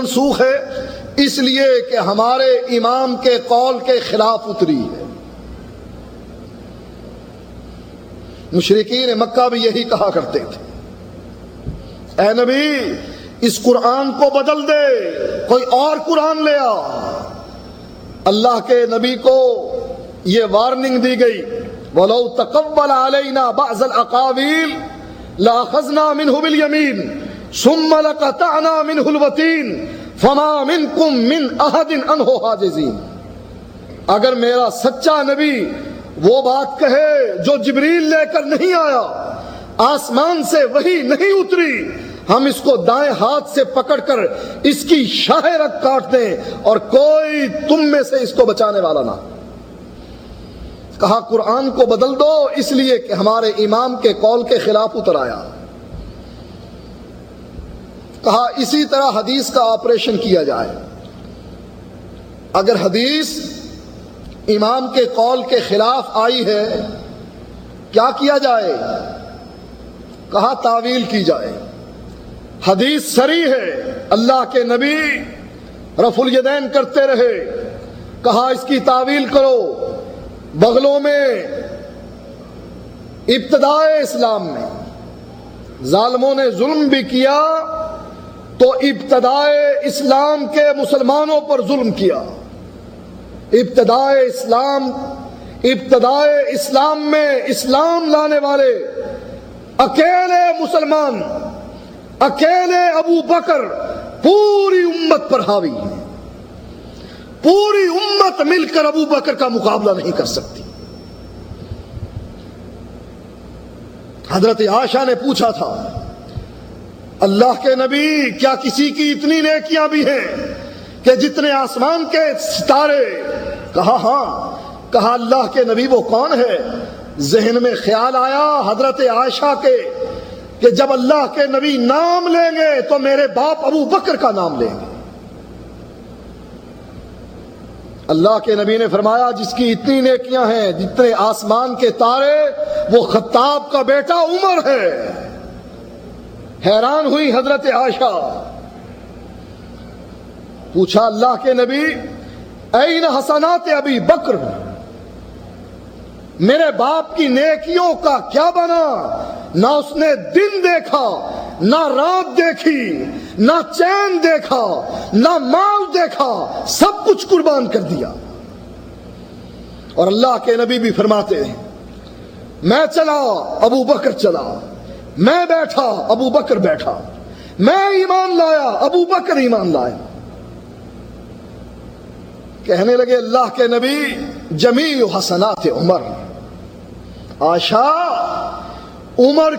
منسوخ ہے اس لیے کہ ہمارے امام کے قول کے خلاف اتری ہے۔ مشرکین مکہ بھی یہی کہا کرتے تھے، اے نبی اس قرآن کو بدل دے، کوئی اور قرآن لے آ۔ اللہ کے نبی کو یہ وارننگ دی گئی، وَلَوْ تَقَوَّلَ عَلَيْنَا بَعْضَ الْأَقَاوِيلِ لَأَخَذْنَا مِنْهُ بِالْيَمِينِ ثُمَّ لَقَطَعْنَا مِنْهُ الْوَتِينَ فَمَا مِنْكُمْ مِنْ أَحَدٍ عَنْهُ حَاجِزِينَ۔ اگر میرا سچا نبی وہ بات کہے جو جبریل لے کر نہیں آیا، آسمان سے وحی نہیں اتری، ہم اس کو دائیں ہاتھ سے پکڑ کر اس کی شاہ رگ کاٹ دیں اور کوئی تم میں سے اس کو بچانے والا نہ۔ کہا قرآن کو بدل دو اس لیے کہ ہمارے امام کے قول کے خلاف اتر آیا۔ کہا اسی طرح حدیث کا آپریشن کیا جائے، اگر حدیث امام کے قول کے خلاف آئی ہے کیا کیا جائے؟ کہا تعویل کی جائے۔ حدیث صریح ہے، اللہ کے نبی رفع الیدین کرتے رہے، کہا اس کی تعویل کرو۔ بغلوں میں ابتدائے اسلام میں ظالموں نے ظلم بھی کیا تو ابتدائے اسلام کے مسلمانوں پر ظلم کیا۔ ابتدائے اسلام میں اسلام لانے والے اکیلے مسلمان، اکیلے ابو بکر پوری امت پر حاوی ہے۔ پوری امت مل کر ابو بکر کا مقابلہ نہیں کر سکتی۔ حضرت عائشہ نے پوچھا تھا، اللہ کے نبی کیا کسی کی اتنی نیکیاں بھی ہیں کہ جتنے آسمان کے ستارے؟ کہا ہاں۔ کہا اللہ کے نبی وہ کون ہے؟ ذہن میں خیال آیا حضرت عائشہ کے کہ جب اللہ کے نبی نام لیں گے تو میرے باپ ابو بکر کا نام لیں گے۔ اللہ کے نبی نے فرمایا جس کی اتنی نیکیاں ہیں جتنے آسمان کے تارے، وہ خطاب کا بیٹا عمر ہے۔ حیران ہوئی حضرت عائشہ، پوچھا اللہ کے نبی این حسنات ابی بکر، میرے باپ کی نیکیوں کا کیا بنا؟ نہ اس نے دن دیکھا، نہ رات دیکھی، نہ چین دیکھا، نہ مال دیکھا، سب کچھ قربان کر دیا۔ اور اللہ کے نبی بھی فرماتے ہیں میں چلا ابو بکر چلا، میں بیٹھا ابو بکر بیٹھا، میں ایمان لایا ابو بکر ایمان لایا۔ کہنے لگے اللہ کے نبی جمیع حسنات عمر، عائشہ عمر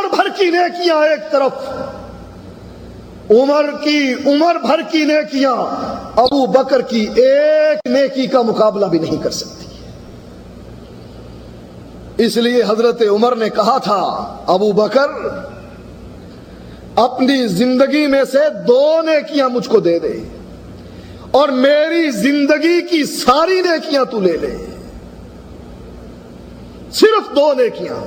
بھر کی نیکیاں ایک طرف، عمر بھر کی نیکیاں ابو بکر کی ایک نیکی کا مقابلہ بھی نہیں کر سکتی۔ اس لیے حضرت عمر نے کہا تھا ابو بکر اپنی زندگی میں سے 2 نیکیاں مجھ کو دے دے اور میری زندگی کی ساری نیکیاں تو لے لے، صرف 2 نیکیاں۔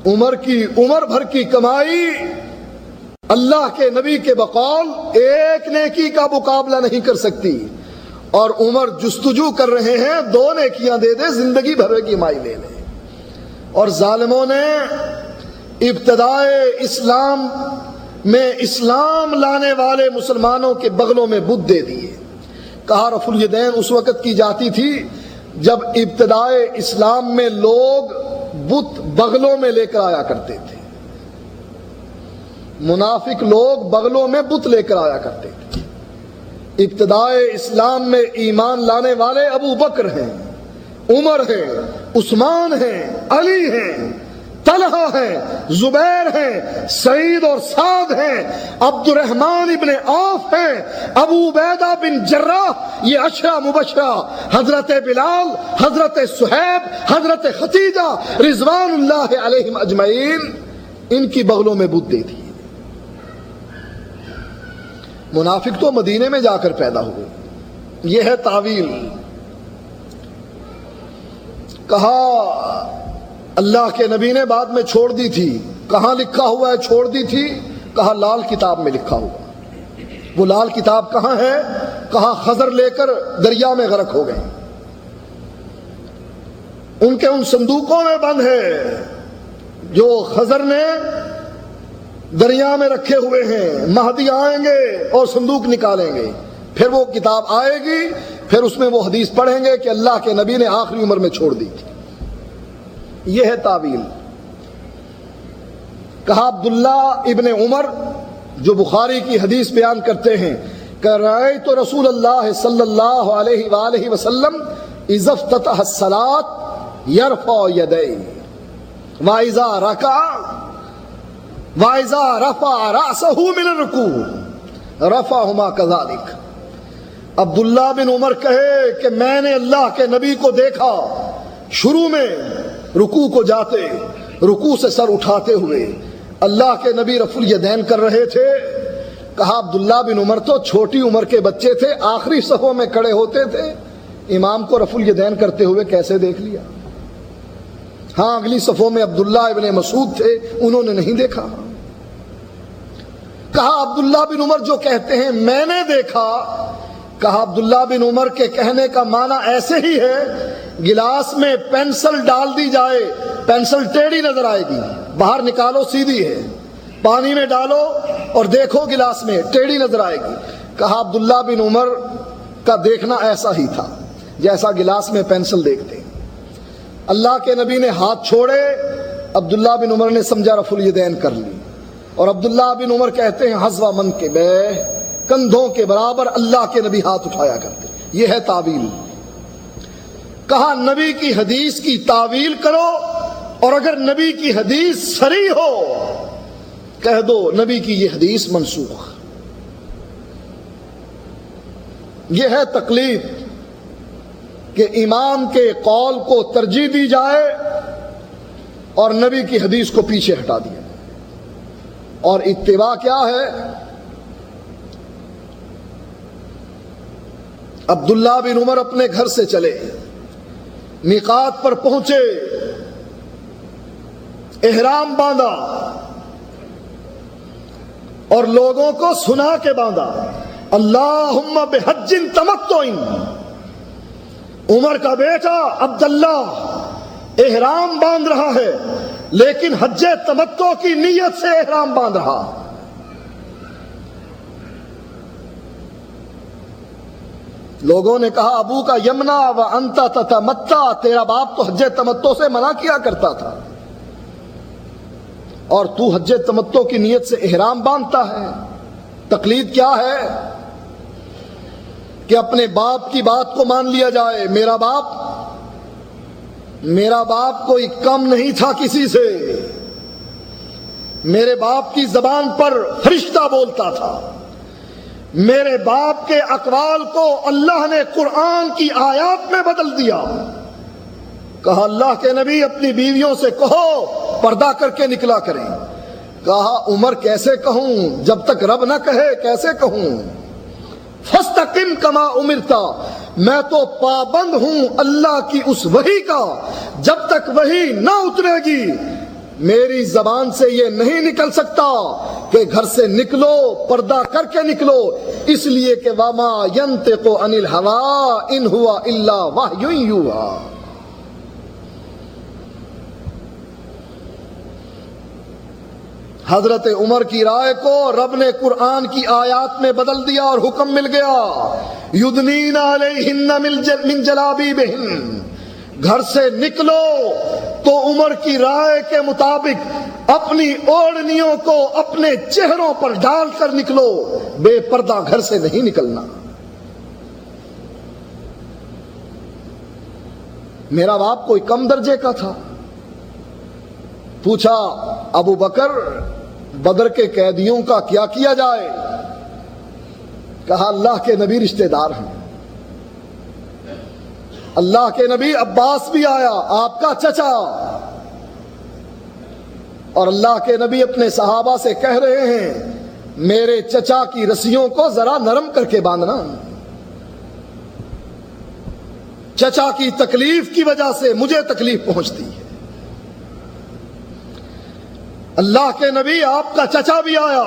عمر بھر کی کمائی اللہ کے نبی کے بقول ایک نیکی کا مقابلہ نہیں کر سکتی، اور عمر جستجو کر رہے ہیں 2 نیکیاں دے دے، زندگی بھر کی کمائی لے لے۔ اور ظالموں نے ابتدائے اسلام میں اسلام لانے والے مسلمانوں کے بغلوں میں بت دے دیے۔ کہا رفع الیدین اس وقت کی جاتی تھی جب ابتدائے اسلام میں لوگ بت بغلوں میں لے کر آیا کرتے تھے، منافق لوگ بغلوں میں بت لے کر آیا کرتے تھے۔ ابتدائے اسلام میں ایمان لانے والے ابو بکر ہیں، عمر ہیں، عثمان ہیں، علی ہیں، طلحہ ہیں، زبیر ہیں، سعید اور سعد ہیں، عبد الرحمن ابن عوف ہیں، ابو عبیدہ بن جراح، یہ عشرہ مبشرہ، حضرت بلال، حضرت صہیب، حضرت خدیجہ رضوان اللہ علیہم اجمعین، ان کی بغلوں میں بت دے دی۔ منافق تو مدینے میں جا کر پیدا ہوئے، یہ ہے تعویل۔ کہا اللہ کے نبی نے بعد میں چھوڑ دی تھی، کہاں لکھا ہوا ہے چھوڑ دی تھی؟ کہا لال کتاب میں لکھا ہوا۔ وہ لال کتاب کہاں ہے؟ کہا خضر لے کر دریا میں غرق ہو گئے، ان کے ان صندوقوں میں بند ہے جو خضر نے دریا میں رکھے ہوئے ہیں۔ مہدی آئیں گے اور صندوق نکالیں گے، پھر وہ کتاب آئے گی، پھر اس میں وہ حدیث پڑھیں گے کہ اللہ کے نبی نے آخری عمر میں چھوڑ دی تھی۔ یہ ہے تعویل۔ کہا عبداللہ ابن عمر جو بخاری کی حدیث بیان کرتے ہیں کہ رأیت رسول اللہ صلی اللہ علیہ وآلہ وسلم اذا افتتح الصلاة یرفع یدیہ واذا رکع واذا رفع رأسہ من الرکوع رفعہما کذالک۔ عبداللہ بن عمر کہے کہ میں نے اللہ کے نبی کو دیکھا شروع میں رکوع کو جاتے، رکوع سے سر اٹھاتے ہوئے اللہ کے نبی رفع الیدین کر رہے تھے۔ کہا عبداللہ بن عمر تو چھوٹی عمر کے بچے تھے، آخری صفوں میں کھڑے ہوتے تھے، امام کو رفع الیدین کرتے ہوئے کیسے دیکھ لیا؟ ہاں اگلی صفوں میں عبداللہ ابن مسعود تھے، انہوں نے نہیں دیکھا۔ کہا عبداللہ بن عمر جو کہتے ہیں میں نے دیکھا، کہا عبداللہ بن عمر کے کہنے کا معنی ایسے ہی ہے، گلاس میں پینسل ڈال دی جائے، پینسل ٹیڑھی نظر آئے گی، باہر نکالو سیدھی ہے، پانی میں ڈالو اور دیکھو گلاس میں ٹیڑھی نظر آئے گی۔ کہا عبداللہ بن عمر کا دیکھنا ایسا ہی تھا جیسا گلاس میں پینسل دیکھتے ہیں۔ اللہ کے نبی نے ہاتھ چھوڑے، عبداللہ بن عمر نے سمجھا رفع الیدین کر لی، اور عبداللہ بن عمر کہتے ہیں حذو منکبہ، کندھوں کے برابر اللہ کے نبی ہاتھ اٹھایا کرتے۔ یہ ہے تعویل۔ کہا نبی کی حدیث کی تعویل کرو، اور اگر نبی کی حدیث صریح ہو کہہ دو نبی کی یہ حدیث منسوخ۔ یہ ہے تقلید کہ امام کے قول کو ترجیح دی جائے اور نبی کی حدیث کو پیچھے ہٹا دیا۔ اور اتباع کیا ہے؟ عبداللہ بن عمر اپنے گھر سے چلے، میقات پر پہنچے، احرام باندھا اور لوگوں کو سنا کے باندھا، اللہم بحج تمتع۔ عمر کا بیٹا عبداللہ احرام باندھ رہا ہے لیکن حج تمتع کی نیت سے احرام باندھ رہا۔ لوگوں نے کہا ابو کا یمنا و انت تتمتع، تیرا باپ تو حج تمتع سے منع کیا کرتا تھا اور تو حج تمتع کی نیت سے احرام باندھتا ہے۔ تقلید کیا ہے؟ کہ اپنے باپ کی بات کو مان لیا جائے۔ میرا باپ کوئی کم نہیں تھا کسی سے، میرے باپ کی زبان پر فرشتہ بولتا تھا، میرے باپ کے اقوال کو اللہ نے قرآن کی آیات میں بدل دیا۔ کہا اللہ کے نبی اپنی بیویوں سے کہو پردہ کر کے نکلا کریں۔ کہا عمر کیسے کہوں، جب تک رب نہ کہے کیسے کہوں؟ فاستقم کما امرتا، میں تو پابند ہوں اللہ کی اس وحی کا، جب تک وحی نہ اترے گی میری زبان سے یہ نہیں نکل سکتا کہ گھر سے نکلو پردہ کر کے نکلو، اس لیے کہ وما ينطق عن الهوى ان هو الا وحی یوحی۔ حضرت عمر کی رائے کو رب نے قرآن کی آیات میں بدل دیا اور حکم مل گیا یدنین علیہن من جلابیبہن، گھر سے نکلو تو عمر کی رائے کے مطابق اپنی اوڑھنیوں کو اپنے چہروں پر ڈال کر نکلو، بے پردہ گھر سے نہیں نکلنا۔ میرا باپ کوئی کم درجے کا تھا؟ پوچھا ابو بکر بدر کے قیدیوں کا کیا کیا جائے؟ کہا اللہ کے نبی رشتہ دار ہیں، اللہ کے نبی عباس بھی آیا آپ کا چچا، اور اللہ کے نبی اپنے صحابہ سے کہہ رہے ہیں میرے چچا کی رسیوں کو ذرا نرم کر کے باندھنا، چچا کی تکلیف کی وجہ سے مجھے تکلیف پہنچتی ہے۔ اللہ کے نبی آپ کا چچا بھی آیا